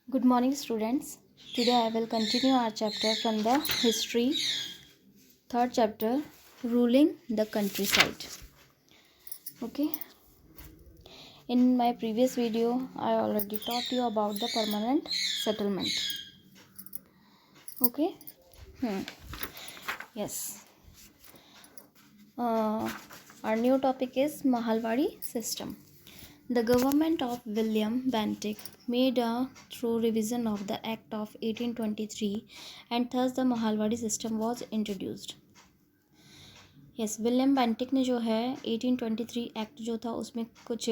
Good morning, students. Today I will continue our chapter from the history, third chapter, ruling the countryside. Okay. In my previous video, I already taught you about the permanent settlement. Okay. Yes. Our new topic is Mahalwadi system. The government of William Bentinck made a thorough revision of the Act of 1823 and thus the Mahalwadi system was introduced. Yes William Bentinck ने जो है 1823 act जो था उसमें कुछ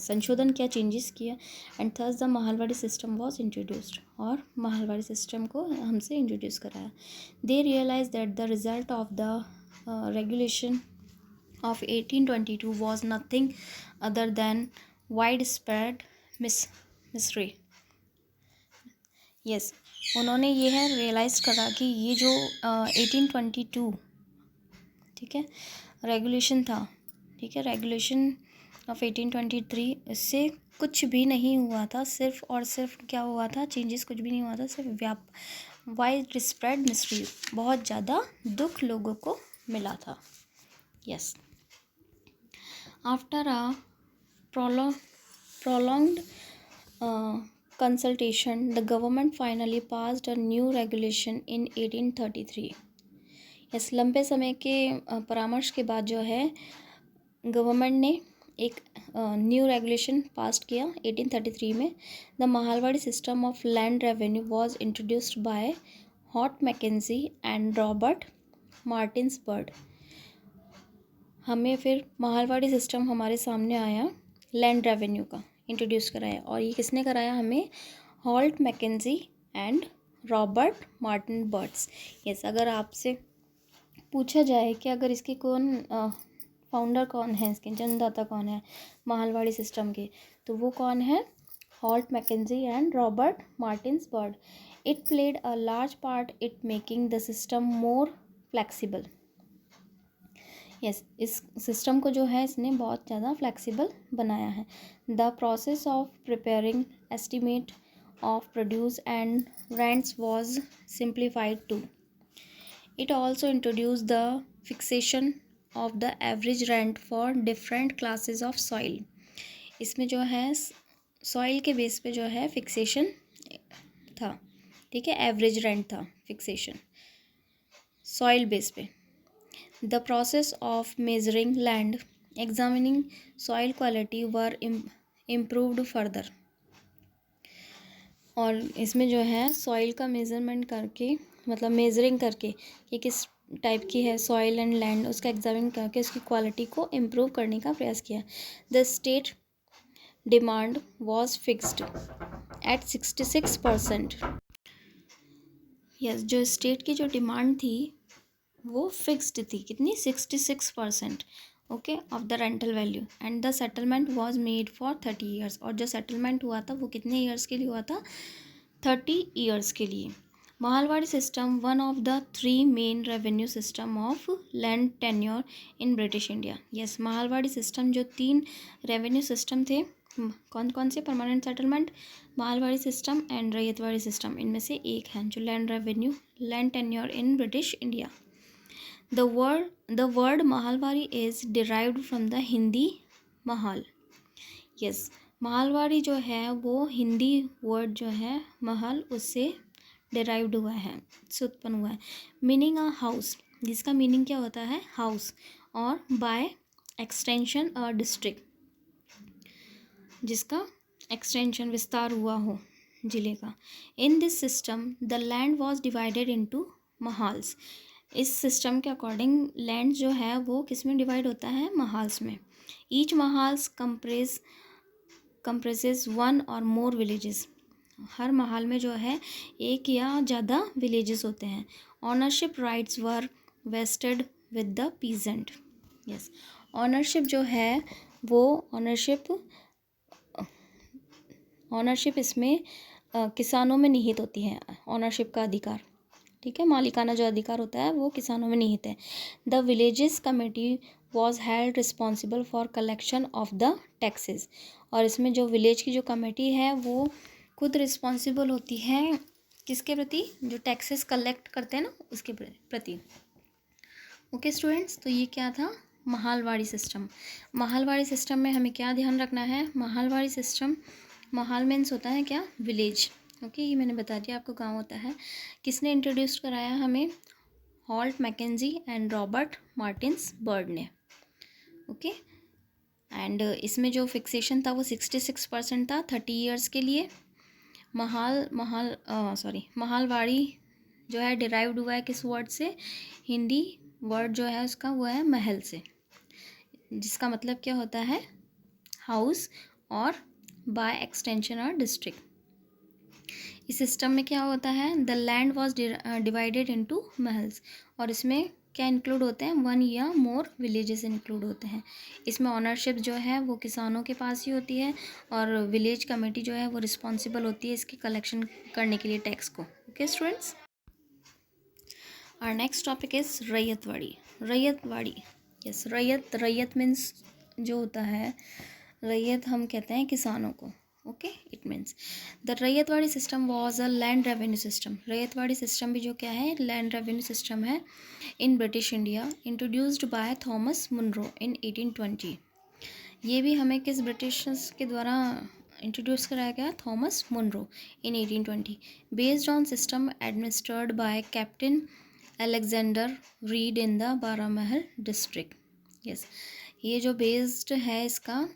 संशोधन किया, changes किया and thus the Mahalwari system was introduced और माहलवाड़ी सिस्टम को हमसे इंट्रोड्यूस कराया. They realise that the result of the regulation of 1822 was nothing other than widespread misery. yes, उन्होंने ये है रियलाइज़ करा कि ये जो 1822 ठीक है रेगुलेशन था, ठीक है, रेगुलेशन ऑफ 1823, इससे कुछ भी नहीं हुआ था, सिर्फ और सिर्फ क्या हुआ था, चेंजेस कुछ भी नहीं हुआ था, सिर्फ वाइड स्प्रेड मिस्ट्री, बहुत ज़्यादा दुख लोगों को मिला था. Yes, after a prolonged consultation, the government finally passed a new regulation in 1833. Yes, लंबे समय के परामर्श के बाद जो है गवर्नमेंट ने एक न्यू रेगुलेशन पास किया 1833 में. The Mahalwari system of land revenue was introduced by Holt Mackenzie and Robert Martinsberg. हमें फिर माहलवाड़ी सिस्टम हमारे सामने आया, लैंड रेवेन्यू का इंट्रोड्यूस कराया, और ये किसने कराया हमें, Holt Mackenzie and Robert Martinsberg. Yes, अगर आपसे पूछा जाए कि अगर इसके कौन फाउंडर कौन है, इसके जन्मदाता कौन है माहलवाड़ी सिस्टम के, तो वो कौन है, Holt Mackenzie and Robert Martinsberg. It played a large part it making the system more flexible. Yes, इस सिस्टम को जो है इसने बहुत ज़्यादा फ्लेक्सिबल बनाया है. The process of preparing estimate of produce and rents was simplified too. It also introduce the fixation of the average rent for different classes of soil. इसमें जो है सॉइल के बेस पे जो है फिक्सेशन था, ठीक है, एवरेज रेंट था, फिक्सेशन सॉइल बेस पे. The process of measuring land, examining soil quality were improved further. और इसमें जो है सॉइल का मेज़रमेंट करके, मतलब मेजरिंग करके कि किस टाइप की है सॉइल एंड लैंड, उसका एग्जामिन करके उसकी क्वालिटी को इम्प्रूव करने का प्रयास किया. The state demand was fixed at 66%. Yes, जो स्टेट की जो डिमांड थी वो फिक्स्ड थी, कितनी, 66%, okay, of the rental value. And the settlement was made for 30 years. और जो सेटलमेंट हुआ था वो कितने ईयर्स के लिए हुआ था, 30 ईयर्स के लिए. Mahalwari system one of the 3 main revenue system of land tenure in British India. Yes, Mahalwari system जो 3 रेवेन्यू सिस्टम थे, कौन कौन से, permanent settlement, Mahalwari system and Ryotwari system, इनमें से एक है जो land revenue, land tenure in British India. The word Mahalwari is derived from the Hindi Mahal. Yes, माहलवाड़ी जो है वो हिंदी वर्ड जो है महल, उससे डिराइव्ड हुआ है, उससे उत्पन्न हुआ है. मीनिंग अ हाउस, जिसका मीनिंग क्या होता है, हाउस, और बाय एक्सटेंशन अ डिस्ट्रिक्ट, जिसका एक्सटेंशन विस्तार हुआ हो जिले का. In this system the land was divided into mahals. इस सिस्टम के अकॉर्डिंग लैंड जो है वो किस में डिवाइड होता है, महाल्स में. ईच महाल्स कंप्रेसेस 1 और मोर विलेजेस. हर महाल में जो है एक या ज़्यादा विलेजेस होते हैं. Ownership rights were wasted with the peasant. Yes, ownership जो है वो ऑनरशिप इसमें किसानों में निहित होती है, ऑनरशिप का अधिकार, ठीक है, मालिकाना जो अधिकार होता है वो किसानों में निहित है. The villages committee was held responsible for collection of the taxes. और इसमें जो विलेज की जो कमेटी है वो खुद रिस्पॉन्सिबल होती है किसके प्रति, जो टैक्सेस कलेक्ट करते हैं ना उसके प्रति। ओके स्टूडेंट्स, तो ये क्या था, महालवाड़ी सिस्टम। महालवाड़ी सिस्टम में हमें क्या ध्यान रखना है, महालवाड़ी सिस्टम, महाल मीन्स होता है क्या, विलेज। ओके, ये मैंने बता दिया आपको गांव होता है। किसने इंट्रोड्यूस कराया हमें, Holt Mackenzie and Robert Martins bird ने। ओके, एंड इसमें जो फिक्सेशन था वो 66% था 30 ईयर्स के लिए। महालवाड़ी जो है डिराइव्ड हुआ है किस वर्ड से, हिंदी वर्ड जो है उसका वो है महल से, जिसका मतलब क्या होता है, हाउस और बाय एक्सटेंशन और डिस्ट्रिक्ट। इस सिस्टम में क्या होता है, the land was divided into mahals, और इसमें क्या इंक्लूड होते हैं, 1 या मोर विलेजेस इंक्लूड होते हैं। इसमें ऑनरशिप जो है वो किसानों के पास ही होती है, और विलेज कमेटी जो है वो रिस्पॉन्सिबल होती है इसकी कलेक्शन करने के लिए टैक्स को। Okay students, our next topic is Ryotwari. Ryotwari, yes, ryot means जो होता है, रैयत हम कहते हैं किसानों को। Okay, it means the Ryotwari system was a land revenue system. Ryotwari system भी जो क्या है, लैंड रेवेन्यू सिस्टम है in British India, introduced by Thomas Munro in 1820। ये भी हमें किस ब्रिटिशर्स के द्वारा इंट्रोड्यूस कराया गया, Thomas Munro in 1820, based on system administered by captain Alexander Read in the Baramahal district. Yes, ये जो बेस्ड है इसका,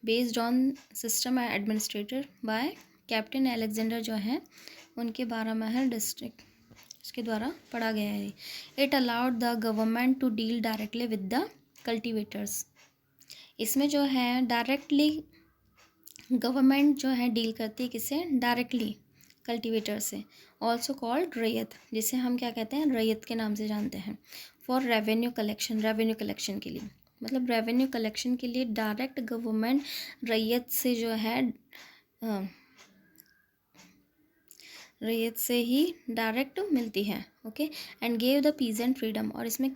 based on system administrated by captain Alexander जो है उनके बारामहल डिस्ट्रिक्ट उसके द्वारा पढ़ा गया है। It allowed the government to deal directly with the cultivators. इसमें जो है डायरेक्टली गवर्नमेंट जो है डील करती है किससे, डायरेक्टली कल्टिवेटर से, ऑल्सो कॉल्ड रैयत, जिसे हम क्या कहते हैं, रैयत के नाम से जानते हैं। For revenue collection, revenue collection के लिए, मतलब रेवेन्यू कलेक्शन के लिए डायरेक्ट गवर्नमेंट रैयत से जो है रैयत से ही डायरेक्ट मिलती है। Okay, and gave the peasant freedom, और इसमें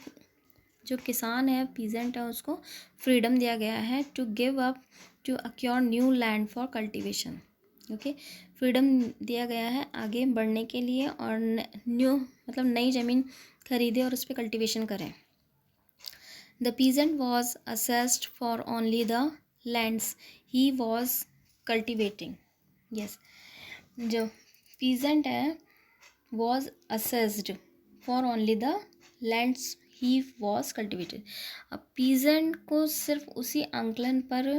जो किसान है, पीजेंट है, उसको फ्रीडम दिया गया है to give up to acquire new land for cultivation. Okay, freedom दिया गया है आगे बढ़ने के लिए, और न्यू मतलब नई ज़मीन खरीदे और उस पर कल्टिवेशन करें। The peasant was assessed for only the lands he was cultivating. Yes, जो peasant है was assessed for only the lands he was cultivated. अब peasant को सिर्फ उसी आंकलन पर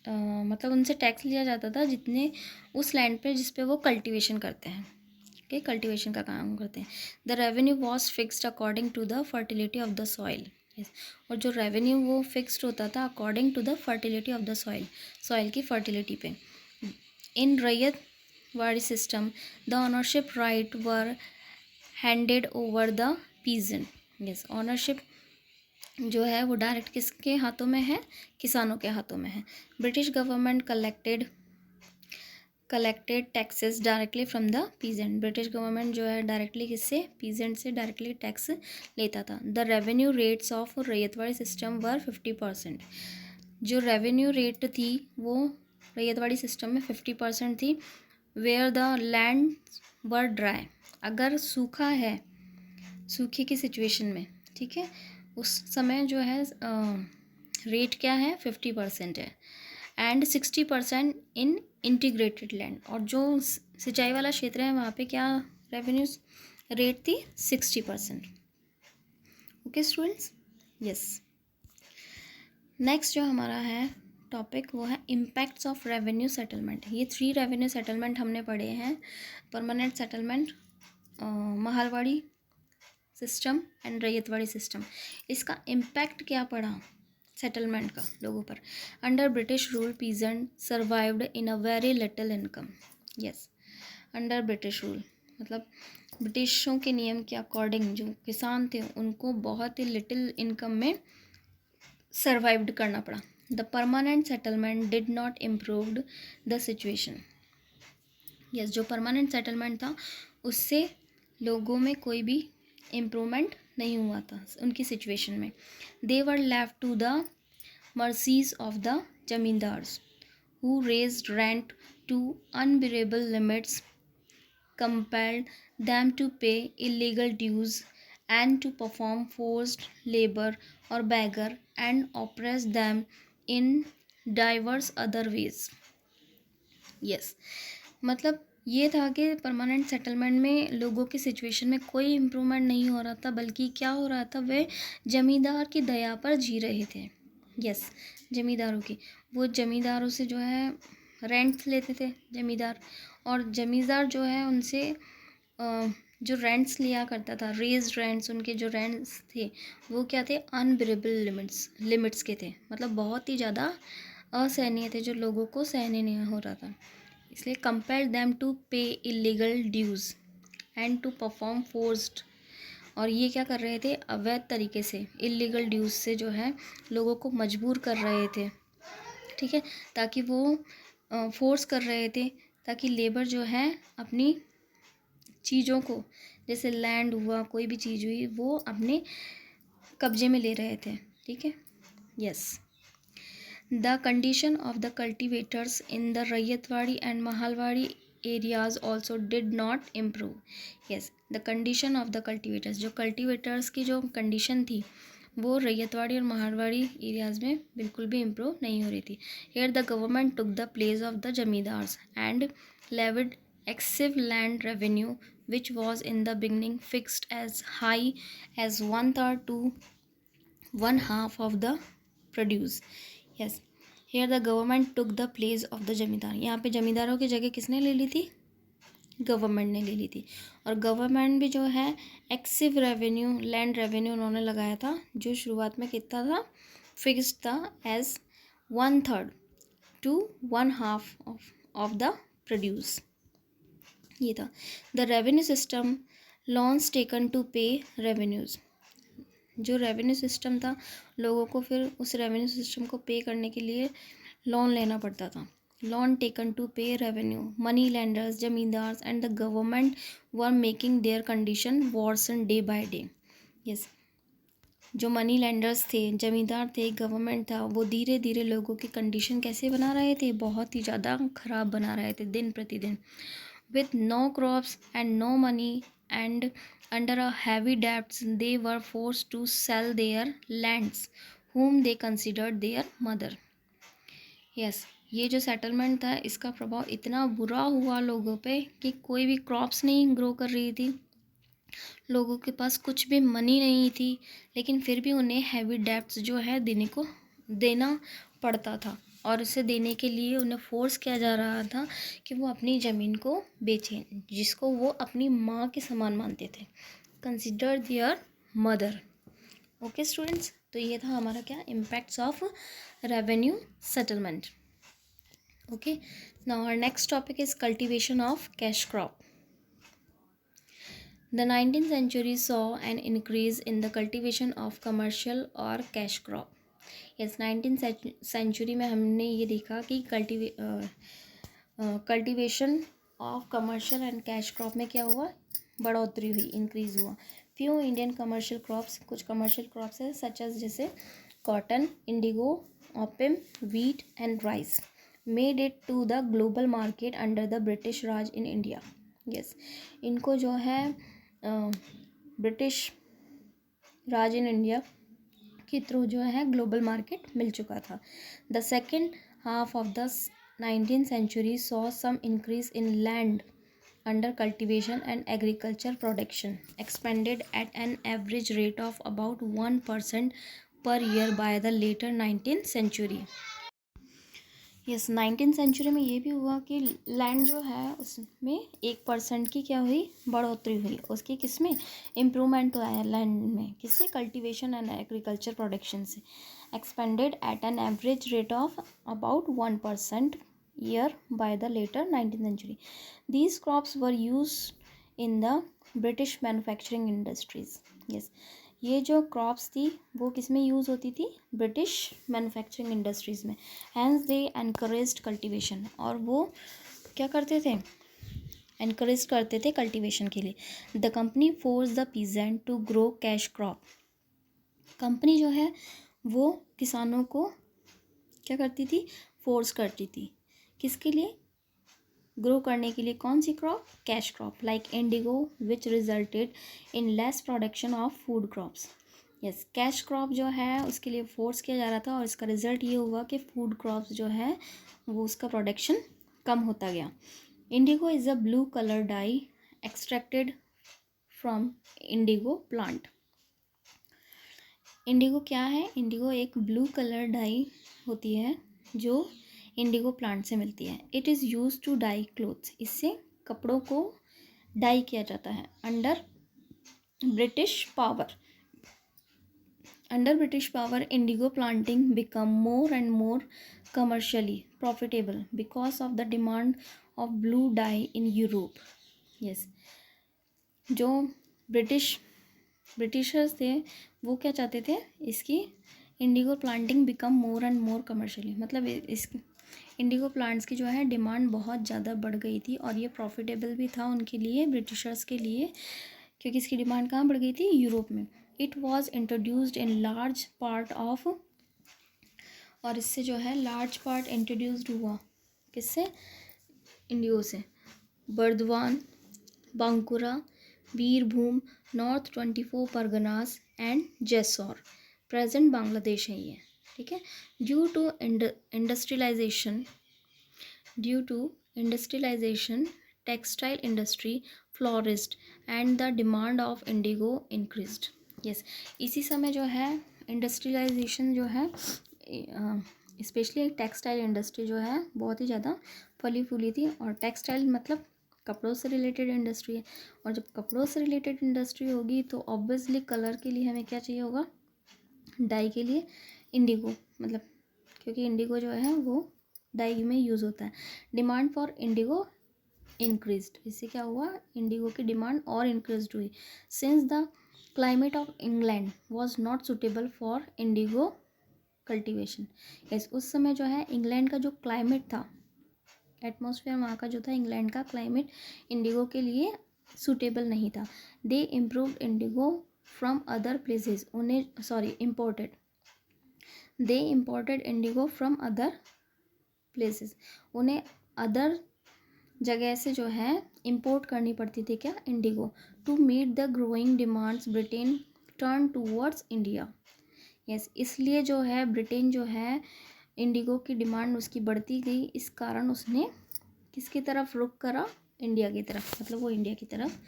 मतलब उनसे टैक्स लिया जाता था जितने उस लैंड पे जिस पे वो कल्टिवेशन करते हैं। ओके, कल्टिवेशन का काम करते हैं। The revenue was fixed according to the fertility of the soil. और जो रेवेन्यू वो फिक्स्ड होता था according to the fertility of the soil, soil की फर्टिलिटी पे। In Ryotwari system the ownership right were handed over the peasant. Yes, ownership जो है वो डायरेक्ट किसके हाथों में है, किसानों के हाथों में है। British government collected taxes directly from the peasant. British government जो है डायरेक्टली किससे, पीजेंट से डायरेक्टली टैक्स लेता था। The revenue rates of Ryotwari system were 50%। जो रेवेन्यू रेट थी वो रैयतवाड़ी सिस्टम में 50% थी। Where the land were dry, अगर सूखा है, सूखे की सिचुएशन में, ठीक है, उस समय जो है रेट क्या है, 50% है। एंड 60% इन इंटीग्रेटेड लैंड, और जो सिंचाई वाला क्षेत्र है वहाँ पे क्या रेवेन्यू रेट थी, 60%। Okay students, yes. नेक्स्ट जो हमारा है टॉपिक वो है इम्पैक्ट्स ऑफ रेवेन्यू सेटलमेंट। ये 3 रेवेन्यू सेटलमेंट हमने पढ़े हैं, permanent settlement, Mahalwari system and Ryotwari system. इसका इम्पैक्ट क्या पड़ा सेटलमेंट का लोगों पर। Under British rule peasant survived in a very little income. Yes, under British rule मतलब ब्रिटिशों के नियम के अकॉर्डिंग जो किसान थे उनको बहुत ही लिटिल इनकम में सर्वाइव्ड करना पड़ा। The permanent settlement did not improved the situation. Yes, जो परमानेंट सेटलमेंट था उससे लोगों में कोई भी इम्प्रूवमेंट नहीं हुआ था उनकी सिचुएशन में। They were left to the mercies of the zamindars who raised rent to unbearable limits, compelled them to pay illegal dues and to perform forced labor or beggar, and oppress them in diverse other ways. Yes, मतलब ये था कि permanent settlement में लोगों की situation में कोई improvement नहीं हो रहा था, बल्कि क्या हो रहा था, वे जमींदार की दया पर जी रहे थे। यस, जमींदारों की, वो जमींदारों से जो है रेंट्स लेते थे जमींदार, और जमींदार जो है उनसे जो रेंट्स लिया करता था, रेज्ड रेंट्स, उनके जो रेंट्स थे वो क्या थे, अनबिरेबल लिमिट्स के थे, मतलब बहुत ही ज़्यादा असहनीय थे, जो लोगों को सहनीय नहीं हो रहा था। इसलिए compelled them to pay illegal dues and to perform forced, और ये क्या कर रहे थे, अवैध तरीके से इलीगल ड्यूज़ से जो है लोगों को मजबूर कर रहे थे, ठीक है, ताकि वो फोर्स कर रहे थे ताकि लेबर जो है अपनी चीज़ों को, जैसे लैंड हुआ, कोई भी चीज़ हुई, वो अपने कब्जे में ले रहे थे, ठीक है। Yes, the condition of the cultivators in the Rayatwadi and Mahalwadi areas also did not improve. Yes, the condition of the cultivators, जो cultivators की जो condition थी वो रैयतवाड़ी और महालवाड़ी एरियाज़ में बिल्कुल भी इम्प्रूव नहीं हो रही थी। Here the government took the place of the zamindars and levied excessive land revenue, which was in the beginning fixed as high as 1/3 to 1/2 of the produce. Yes, here the government took the place of the zamindar, यहाँ पे जमींदारों की जगह किसने ले ली थी, government ने ले ली थी। और गवर्नमेंट भी जो है एक्सिव रेवेन्यू, लैंड रेवेन्यू उन्होंने लगाया था, जो शुरुआत में कितना था, फिक्स्ड था as 1/3 to 1/2 of the produce, ये था। The revenue system, loans taken to pay revenues, जो रेवेन्यू सिस्टम था, लोगों को फिर उस रेवेन्यू सिस्टम को पे करने के लिए लोन लेना पड़ता था। Loan taken to pay revenue, money lenders, zamindars and the government were making their condition worsen day by day. Yes, जो मनी लैंडर्स थे, जमींदार थे, गवर्नमेंट था, वो धीरे धीरे लोगों की कंडीशन कैसे बना रहे थे, बहुत ही ज़्यादा ख़राब बना रहे थे दिन प्रतिदिन। With no crops and no money and under a heavy debts, they were forced to sell their lands, whom they considered their mother. Yes, ये जो सेटलमेंट था इसका प्रभाव इतना बुरा हुआ लोगों पे कि कोई भी क्रॉप्स नहीं ग्रो कर रही थी, लोगों के पास कुछ भी मनी नहीं थी, लेकिन फिर भी उन्हें हैवी डेब्ट्स जो है देना पड़ता था, और उसे देने के लिए उन्हें फोर्स किया जा रहा था कि वो अपनी ज़मीन को बेचें, जिसको वो अपनी माँ के समान मानते थे, consider their mother. Okay students, तो ये था हमारा क्या, impacts of revenue settlement. Okay, now our next topic is cultivation of cash crop. The 19th century saw an increase in the cultivation of commercial or cash crop. Yes, 19th century में हमने ये देखा कि cultivation of commercial and cash crop में क्या हुआ, बढ़ोतरी हुई, इंक्रीज़ हुआ। फ्यू इंडियन कमर्शियल क्रॉप्स, कुछ कमर्शियल क्रॉप्स है सच एज जैसे cotton, indigo, opium, wheat and rice, made it to the global market under the British Raj in India. Yes, इनको जो है ब्रिटिश राज इन इंडिया के थ्रू जो है ग्लोबल मार्केट मिल चुका था। The second half of the 19th century saw some increase in land under cultivation and agriculture production, expanded at an average rate of about 1% per year by the later 19th century. Yes, 19th century में ये भी हुआ कि land जो है उसमें 1% की क्या हुई, बढ़ोतरी हुई, उसकी किस में, इम्प्रूवमेंट तो आया लैंड में, किससे, कल्टीवेशन एंड एग्रीकल्चर प्रोडक्शन से। Expanded at an average rate of about 1% year by the later 19th century. These crops were use in the British manufacturing industries. Yes, ये जो क्रॉप्स थी वो किस में यूज़ होती थी, ब्रिटिश मैन्युफैक्चरिंग इंडस्ट्रीज़ में। हैंस दे एनकरेज्ड कल्टीवेशन, और वो क्या करते थे, एनकरेज करते थे कल्टीवेशन के लिए। The company force the peasant to grow cash crop, company जो है वो किसानों को क्या करती थी, फोर्स करती थी, किसके लिए, ग्रो करने के लिए कौन सी crop? Cash crop like indigo which resulted in less production of food crops. Yes, cash crop जो है उसके लिए फोर्स किया जा रहा था और इसका रिजल्ट ये हुआ कि फूड क्रॉप्स जो है वो उसका प्रोडक्शन कम होता गया। Indigo is a blue colour dye extracted from indigo plant. Indigo क्या है? इंडिगो एक ब्लू कलर डाई होती है जो इंडिगो प्लांट से मिलती है। It is use to dye clothes, इससे कपड़ों को डाई किया जाता है। Under British power indigo planting become more and more commercially profitable because of the demand of blue dye in Europe. Yes, जो ब्रिटिशर्स थे वो क्या चाहते थे? इसकी Indigo planting become more and more commercially, मतलब इसकी इंडिगो प्लांट्स की जो है डिमांड बहुत ज़्यादा बढ़ गई थी और ये प्रॉफिटेबल भी था उनके लिए, ब्रिटिशर्स के लिए, क्योंकि इसकी डिमांड कहाँ बढ़ गई थी? यूरोप में। It was introduced in large part of, और इससे जो है लार्ज पार्ट इंट्रोड्यूस्ड हुआ किससे? इंडिगो से। Burdwan, Bankura, Birbhum, north 24 Parganas and Jessore, present Bangladesh है ये, ठीक है। Due to industrialisation textile industry flourished and the demand of indigo increased. Yes, इसी समय जो है इंडस्ट्रियलाइजेशन जो है स्पेशली टेक्सटाइल इंडस्ट्री जो है बहुत ही ज़्यादा फली फूली थी, और टेक्सटाइल मतलब कपड़ों से रिलेटेड इंडस्ट्री है, और जब कपड़ों से रिलेटेड इंडस्ट्री होगी तो ऑब्वियसली कलर के लिए हमें क्या चाहिए होगा? डाई के लिए इंडिगो, मतलब क्योंकि इंडिगो जो है वो डाई में यूज़ होता है। डिमांड फॉर इंडिगो इंक्रीज्ड, इससे क्या हुआ? इंडिगो की डिमांड और इंक्रीज हुई। Since the climate of England was not suitable for Indigo cultivation. Yes, उस समय जो है इंग्लैंड का जो क्लाइमेट था, एटमॉस्फेयर वहाँ का जो था, इंग्लैंड का क्लाइमेट इंडिगो के लिए सूटेबल नहीं था। They improved indigo from other places, they imported indigo from other places, उन्हें अदर जगह से जो है इंपोर्ट करनी पड़ती थी क्या? Indigo. To meet the growing demands Britain turn towards India. Yes, इसलिए जो है ब्रिटेन जो है इंडिगो की डिमांड उसकी बढ़ती गई, इस कारण उसने किसकी तरफ रुख करा? इंडिया की तरफ, मतलब वो इंडिया की तरफ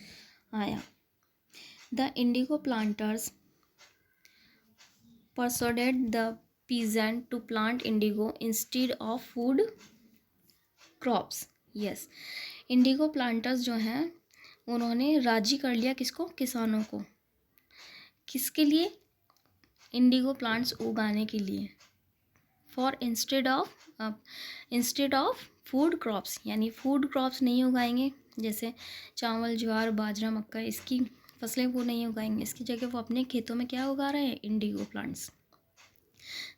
आया। The Indigo planters persuaded the peasant to plant indigo instead of food crops. Yes, Indigo planters जो हैं उन्होंने राजी कर लिया किसको? किसानों को। किसके लिए? इंडिगो प्लांट्स उगाने के लिए। For instead of food crops, यानी फूड क्रॉप्स नहीं उगाएंगे, जैसे चावल, ज्वार, बाजरा, मक्का, इसकी फसलें वो नहीं उगाएंगे, इसकी जगह वो अपने खेतों में क्या उगा रहे हैं? Indigo plants.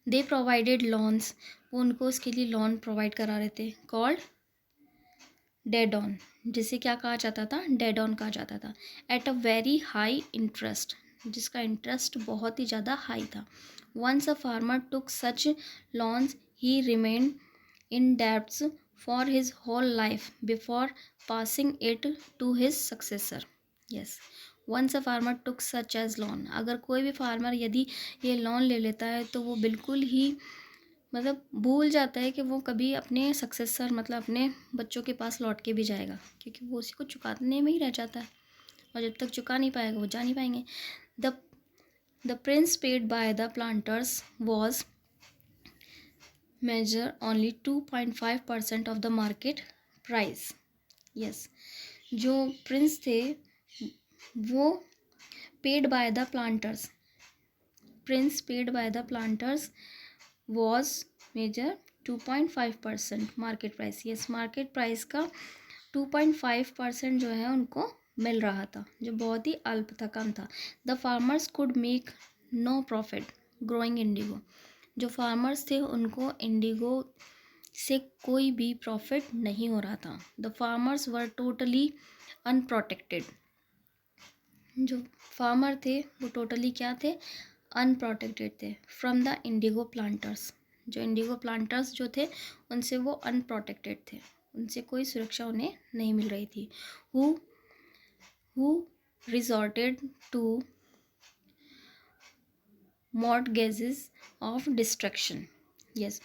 They provided loans, वो उनको उसके लिए लॉन प्रोवाइड करा रहे थे, कॉल्ड डेड ऑन, जिसे क्या कहा जाता था? डेड ऑन कहा जाता था। At a very high interest, जिसका इंटरेस्ट बहुत ही ज़्यादा हाई था। Once a farmer took such loans he remained in debts for his whole life before passing it to his successor. Yes, once a farmer took such as loan, अगर कोई भी farmer यदि ये lawn ले लेता है तो वो बिल्कुल ही मतलब भूल जाता है कि वो कभी अपने सक्सेसर मतलब अपने बच्चों के पास लौट के भी जाएगा, क्योंकि वो उसी को चुकाने में ही रह जाता है, और जब तक चुका नहीं पाएगा वो जा नहीं पाएंगे। The price paid by the planters was major only 2.5% of the market price. Yes, जो प्रिंस थे वो paid by the planters, price paid by the planters was major 2.5% market price. Yes, market price का 2.5% जो है उनको मिल रहा था, जो बहुत ही अल्प था, कम था। The farmers could make no profit growing indigo, जो फार्मर्स थे उनको इंडिगो से कोई भी प्रॉफिट नहीं हो रहा था। The farmers were totally unprotected, जो फार्मर थे वो टोटली क्या थे? अनप्रोटेक्टेड थे फ्रॉम द इंडिगो प्लांटर्स, जो इंडिगो प्लांटर्स जो थे उनसे वो अनप्रोटेक्टेड थे। उनसे कोई सुरक्षा उन्हें नहीं मिल रही थी। Who resorted to mortgages of destruction. Yes,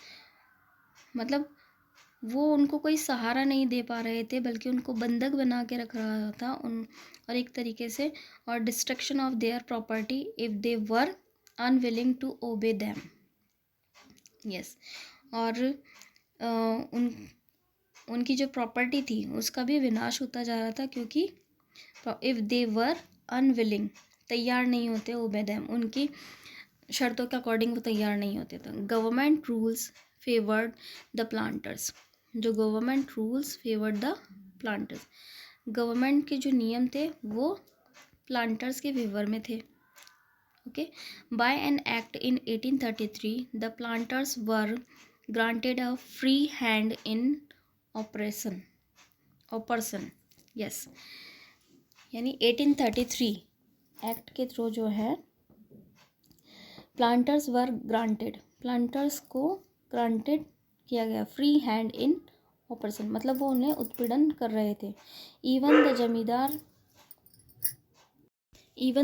मतलब वो उनको कोई सहारा नहीं दे पा रहे थे, बल्कि उनको बंधक बना के रख रहा था उन, और एक तरीके से, और destruction of their property if they were unwilling to obey them. Yes, और उनकी जो प्रॉपर्टी थी उसका भी विनाश होता जा रहा था, क्योंकि इफ़ दे वर अनविलिंग, तैयार नहीं होते, ओबे दैम, उनकी शर्तों के अकॉर्डिंग वो तैयार नहीं होते थे। Government rules favoured the planters. जो government rules favoured the planters, government के जो नियम थे वो प्लांटर्स के फेवर में थे। Okay, by an act in 1833 the planters were granted a free hand in operation. Yes, यानी 1833 एक्ट के थ्रू जो है प्लांटर्स वर ग्रांटेड, प्लांटर्स को ग्रांटेड किया गया फ्री हैंड इन ऑपरेशन, मतलब वो उन्हें उत्पीड़न कर रहे थे। Even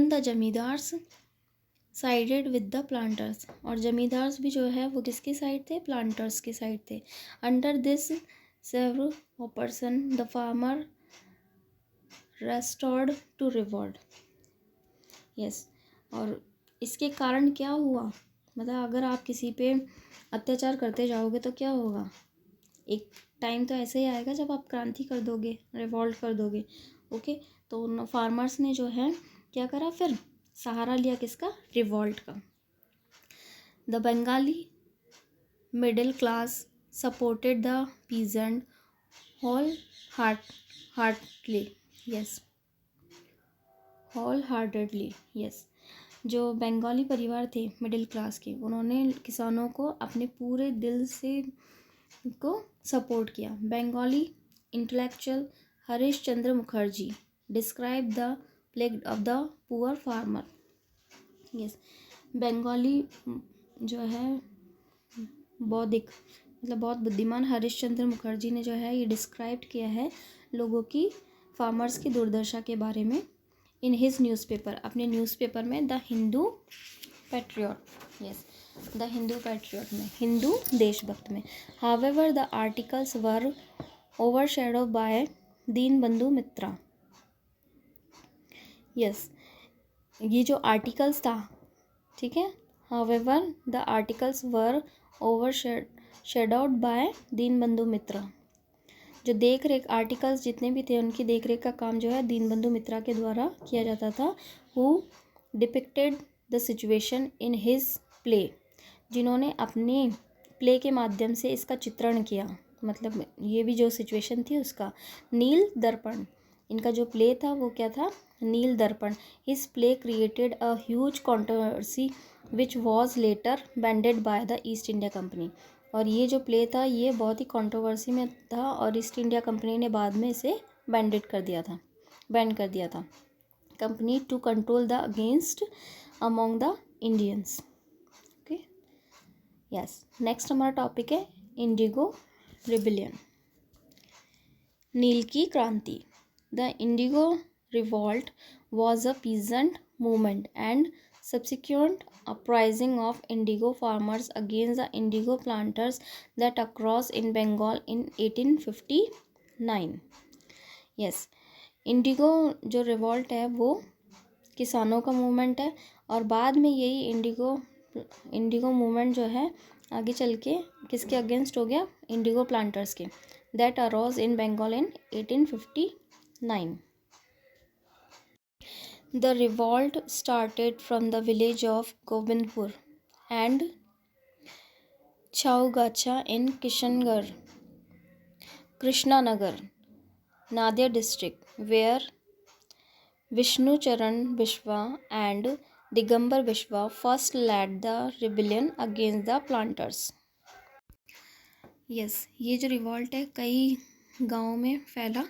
the zamindars sided with the planters, और जमींदार्स भी जो है वो किसकी साइड थे? प्लांटर्स की साइड थे। Under this several operation the farmer restored to reward. Yes, और इसके कारण क्या हुआ, मतलब अगर आप किसी पे अत्याचार करते जाओगे तो क्या होगा? एक टाइम तो ऐसे ही आएगा जब आप क्रांति कर दोगे, रिवॉल्ट कर दोगे। ओके, तो फार्मर्स ने जो है क्या करा, फिर सहारा लिया किसका? रिवॉल्ट का। The Bengali middle class supported the peasant whole heartly. Yes, whole heartedly. Yes, जो बंगाली परिवार थे मिडिल क्लास के, उन्होंने किसानों को अपने पूरे दिल से को सपोर्ट किया। Bengali intellectual Harish Chandra Mukherjee describe the plague of the poor farmer. Yes, Bengali जो है बौद्धिक, मतलब बहुत बुद्धिमान हरीश चंद्र मुखर्जी ने जो है ये डिस्क्राइब किया है लोगों की, फार्मर्स की दुर्दशा के बारे में, इन हिज न्यूज़पेपर, अपने न्यूज़पेपर में, the Hindu Patriot. Yes, the Hindu Patriot में, हिंदू देशभक्त में। However the articles were overshadow by Dinabandhu Mitra. Yes, ये जो आर्टिकल्स था, ठीक है, however the articles were overshadowed by Dinabandhu Mitra. जो देख रेख आर्टिकल्स जितने भी थे उनकी देख रेख का काम जो है दीनबंधु मित्रा के द्वारा किया जाता था। Who depicted the situation in his play, जिन्होंने अपने प्ले के माध्यम से इसका चित्रण किया, मतलब ये भी जो सिचुएशन थी उसका। नील दर्पण, इनका जो प्ले था वो क्या था? Neel Darpan. His play created a huge controversy which was later banned by the East India Company. और ये जो प्ले था ये बहुत ही कंट्रोवर्सी में था, और ईस्ट इंडिया कंपनी ने बाद में इसे बैंड कर दिया था। Company to control the against among the Indians. Okay, yes, next हमारा टॉपिक है इंडिगो रिबिलियन, नील की क्रांति। The indigo revolt was a peasant movement and subsequent uprising of indigo farmers against the indigo planters that arose in Bengal in 1859. Yes, Indigo जो revolt है वो किसानों का मूवमेंट है, और बाद में यही इंडिगो मूवमेंट जो है आगे चल के किसके अगेंस्ट हो गया? इंडिगो प्लांटर्स के। That arose in Bengal in 1859. The revolt started from the village of Govindpur and Chaugacha in Krishnanagar, Nadia district, where Vishnu Charan Bishwa and Digambar Bishwa first led the rebellion against the planters. Yes, ये जो revolt है कई गाँवों में फैला,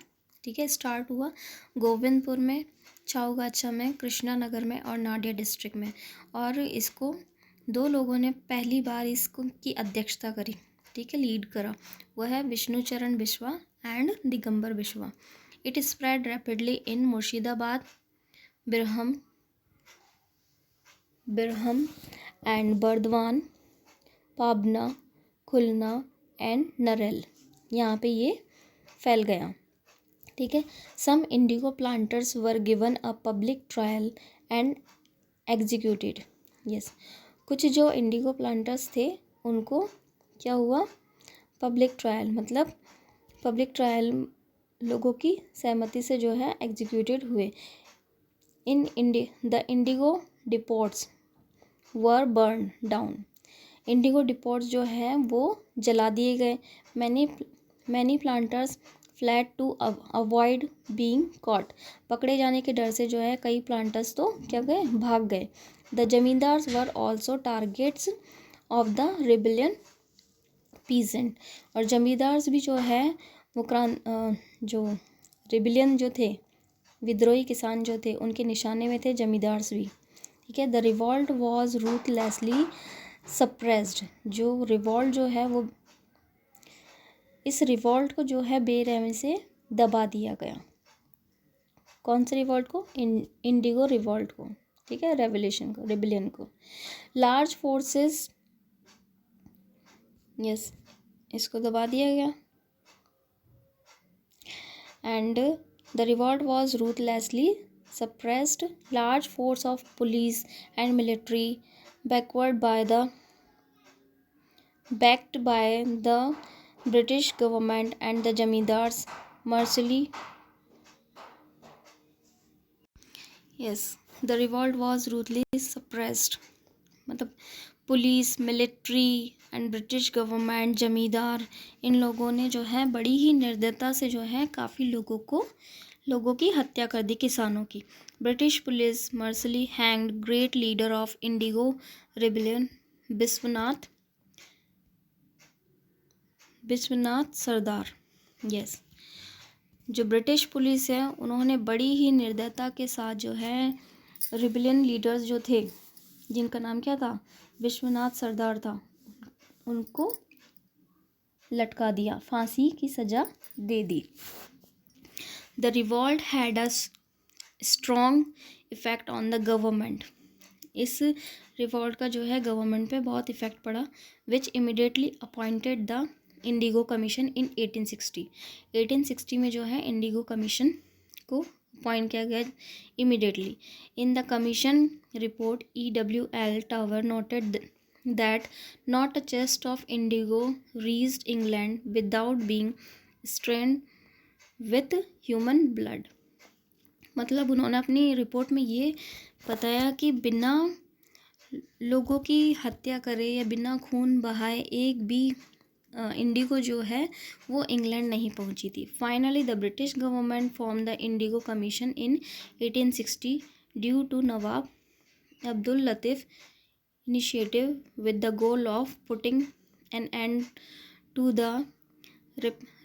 ठीक है। Start हुआ गोविंदपुर में, छाऊगाछा में, कृष्णा नगर में और नाडिया डिस्ट्रिक्ट में, और इसको दो लोगों ने पहली बार इसको की अध्यक्षता करी, ठीक है, लीड करा। वह है विष्णु चरण Bishwa and Digambar Bishwa. It spread rapidly in Murshidabad, Birham and Burdwan, Pabna, Khulna and Narail, यहाँ पे ये फैल गया। ठीक है। Some indigo planters were given a public trial and executed. Yes, कुछ जो इंडिगो प्लांटर्स थे उनको क्या हुआ, पब्लिक ट्रायल, मतलब पब्लिक ट्रायल लोगों की सहमति से जो है एग्जीक्यूटेड हुए। The indigo depots were burn down. Indigo depots जो है वो जला दिए गए। Many planters fled to avoid being caught. पकड़े जाने के डर से जो है कई प्लांटर्स तो क्या गए, भाग गए। The zamindars were also targets of the rebellion peasant. और जमींदार्स भी जो है वो जो रिबेलियन जो थे, विद्रोही किसान जो थे, उनके निशाने में थे जमींदार्स भी। ठीक है। The revolt was ruthlessly suppressed. जो रिवॉल्ट जो है वो, इस रिवॉल्ट को जो है बेरहमी से दबा दिया गया। कौन से रिवॉल्ट को, इंडिगो रिवॉल्ट को। ठीक है, रेवोल्यूशन को, रिबेलियन को। लार्ज फोर्सेस, यस, इसको दबा दिया गया। And the revolt was ruthlessly suppressed. Large force of police and military backed by the British government and the zamindars mercilessly. Yes, the revolt was ruthlessly suppressed. मतलब police, military and British government, जमींदार, इन लोगों ने जो है बड़ी ही निर्दयता से जो है काफ़ी लोगों की हत्या कर दी, किसानों की। British police mercilessly hanged great leader of indigo rebellion Bishwanath Sardar. Yes, जो ब्रिटिश पुलिस है उन्होंने बड़ी ही निर्दयता के साथ जो है रिबेलियन लीडर्स जो थे, जिनका नाम क्या था, विश्वनाथ सरदार था, उनको लटका दिया, फांसी की सजा दे दी। The revolt had a strong effect on the government. इस रिवॉल्ट का जो है गवर्नमेंट पे बहुत इफेक्ट पड़ा। Which immediately appointed the indigo commission in 1860। 1860 में जो है इंडिगो कमीशन को अपॉइंट किया गया immediately. In the commission report EWL tower noted that not a chest of Indigo reached England without being strained with human blood. मतलब उन्होंने अपनी report में ये बताया कि बिना लोगों की हत्या करे या बिना खून बहाए एक भी इंडिगो जो है वो इंग्लैंड नहीं पहुंची थी। Finally the British government form the indigo commission in 1860 due to Nawab Abdul Latif initiative with the goal of putting an end to the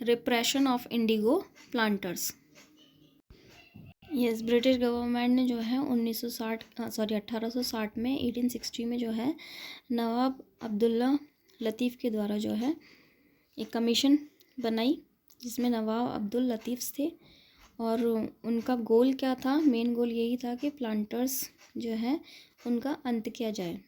repression of indigo planters. Yes, British government ने जो है 1860 में 1860 में जो है नवाब अब्दुल्ला लतीफ़ के द्वारा जो है एक कमीशन बनाई, जिसमें नवाब अब्दुल लतीफ़ थे। और उनका गोल क्या था, मेन गोल यही था कि प्लांटर्स जो है उनका अंत किया जाए,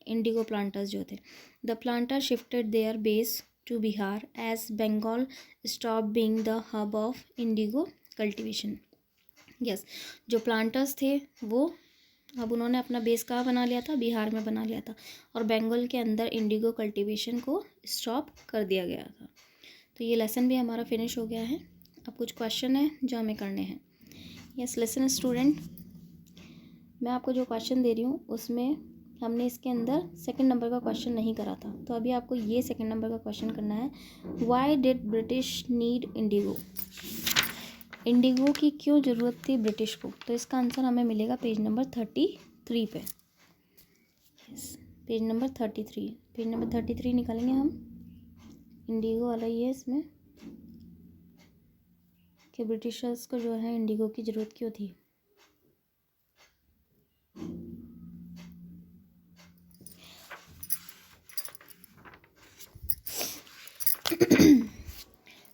इंडिगो प्लांटर्स जो थे। The planter shifted their base to Bihar as Bengal stop being the hub of indigo cultivation. Yes, जो प्लांटर्स थे वो अब उन्होंने अपना बेस कहाँ बना लिया था, बिहार में बना लिया था, और बंगाल के अंदर इंडिगो कल्टीवेशन को स्टॉप कर दिया गया था। तो ये लेसन भी हमारा फिनिश हो गया है। अब कुछ क्वेश्चन है जो हमें करने हैं। यस लिसन स्टूडेंट, मैं आपको जो क्वेश्चन दे रही हूँ उसमें हमने इसके अंदर सेकंड नंबर का क्वेश्चन नहीं करा था, तो अभी आपको ये सेकंड नंबर का क्वेश्चन करना है। Why did British need Indigo? Indigo की क्यों ज़रूरत थी ब्रिटिश को? तो इसका आंसर हमें मिलेगा पेज नंबर 33 पे। यस, पेज नंबर 33 निकालेंगे हम। इंडिगो वाला ही है इसमें कि ब्रिटिशर्स को जो है इंडिगो की ज़रूरत क्यों थी।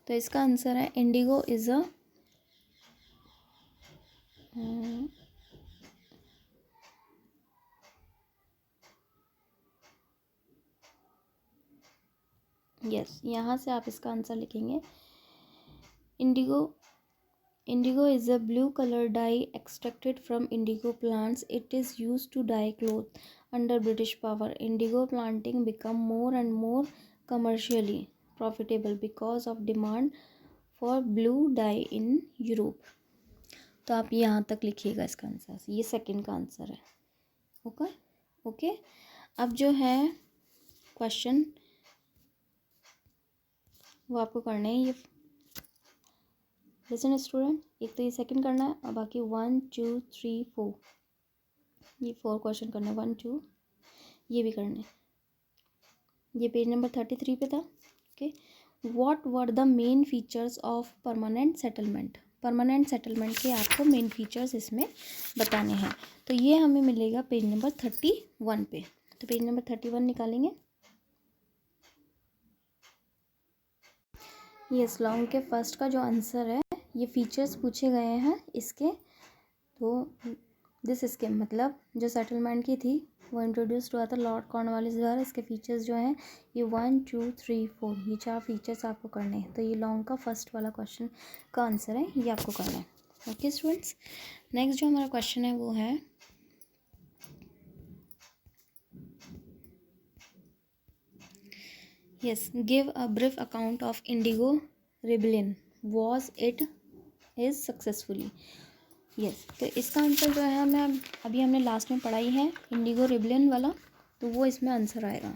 तो तो इसका आंसर है इंडिगो इज अ यस, यहाँ से आप इसका आंसर लिखेंगे Indigo. Indigo is a blue color dye extracted from indigo plants. It is used to dye cloth under British power. Indigo planting become more and more commercially profitable because of demand for blue dye in Europe. तो आप यहाँ तक लिखिएगा इसका answer, ये second का answer है। Okay. अब जो है क्वेश्चन वो आपको करना है। ये लिसन स्टूडेंट, एक तो ये सेकंड करना है और बाकी 1 2 3 4 ये 4 क्वेश्चन करना है। 1 2 ये भी करना है। ये पेज नंबर 33 पे था। Okay, what were the main features of permanent settlement. Permanent settlement के आपको मेन फीचर्स इसमें बताने हैं। तो ये हमें मिलेगा पेज नंबर 31 पे। तो पेज नंबर 31 निकालेंगे। ये लॉन्ग के फर्स्ट का जो आंसर है, ये फीचर्स पूछे गए हैं इसके। तो दिस स्कीम मतलब जो सेटलमेंट की थी वो इंट्रोड्यूस्ड हुआ था लॉर्ड कॉर्नवालिस द्वारा। इसके फीचर्स जो हैं ये 1 2 3 4 ये 4 फीचर्स आपको करने हैं। तो ये लॉन्ग का फर्स्ट वाला क्वेश्चन का आंसर है, ये आपको करना है। ओके स्टूडेंट्स, नेक्स्ट जो हमारा क्वेश्चन है वो है yes, give a brief account of indigo rebellion, was it is successfully. Yes, तो इसका आंसर जो है हमें अभी हमने लास्ट में पढ़ाई है इंडिगो रिबेलियन वाला, तो वो इसमें आंसर आएगा।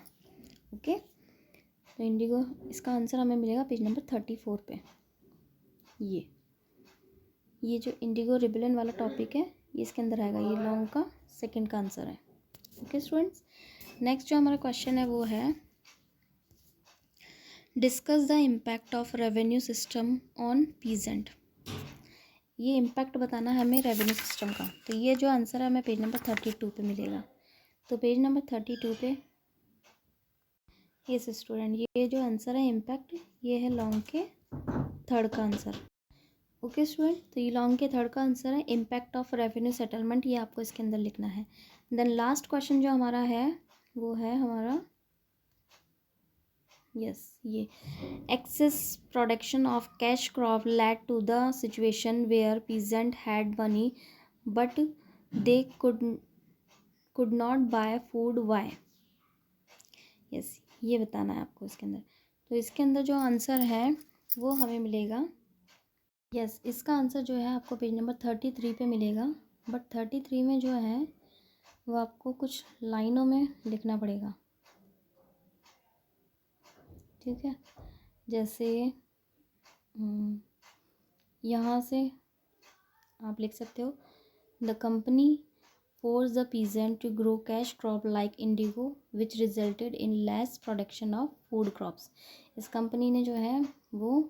ओके, तो इंडिगो इसका आंसर हमें मिलेगा पेज नंबर 34 पे। ये जो इंडिगो रिबेलियन वाला टॉपिक है ये इसके अंदर आएगा। ये लॉन्ग का सेकंड का आंसर है। ओके स्टूडेंट्स, नेक्स्ट जो हमारा क्वेश्चन है वो है discuss the impact of revenue system on peasant. ये इम्पैक्ट बताना है हमें रेवेन्यू सिस्टम का। तो ये जो आंसर है हमें पेज नंबर 32 पे मिलेगा। तो पेज नंबर 32 पे यस स्टूडेंट, ये जो आंसर है इम्पैक्ट, ये है लॉन्ग के थर्ड का आंसर। ओके स्टूडेंट, तो ये लॉन्ग के थर्ड का आंसर है इम्पैक्ट ऑफ रेवेन्यू सेटलमेंट, ये आपको इसके अंदर लिखना है। देन लास्ट क्वेश्चन जो हमारा है वो है हमारा यस, ये excess production of cash crop led to the situation where peasant had money but they could not buy food, why। Yes, ये बताना है आपको इसके अंदर। तो इसके अंदर जो आंसर है वो हमें मिलेगा यस, इसका आंसर जो है आपको पेज नंबर 33 पे मिलेगा। बट 33 में जो है वो आपको कुछ लाइनों में लिखना पड़ेगा, ठीक है। जैसे यहाँ से आप लिख सकते हो the company force the peasant to grow cash crop like indigo which resulted in less production of food crops. इस कंपनी ने जो है वो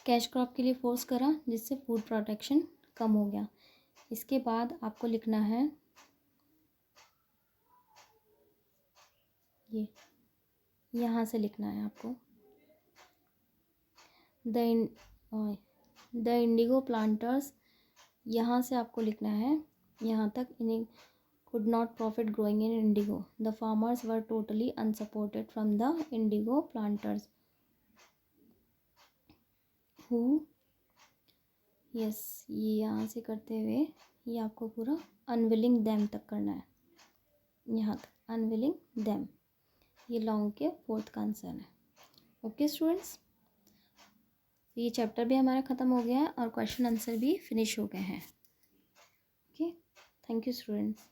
कैश क्रॉप के लिए फोर्स करा जिससे फूड प्रोडक्शन कम हो गया। इसके बाद आपको लिखना है ये, यहाँ से लिखना है आपको द इंडिगो प्लांटर्स, यहाँ से आपको लिखना है यहाँ तक इन्हें could not profit growing in indigo. The farmers were totally unsupported from the indigo planters who yes, ये यहाँ से करते हुए ये आपको पूरा unwilling them तक करना है, यहाँ तक unwilling them। ये लॉन्ग के फोर्थ का आंसर है। ओके स्टूडेंट्स, ये चैप्टर भी हमारा ख़त्म हो गया है और क्वेश्चन आंसर भी फिनिश हो गए हैं। Okay, thank you students.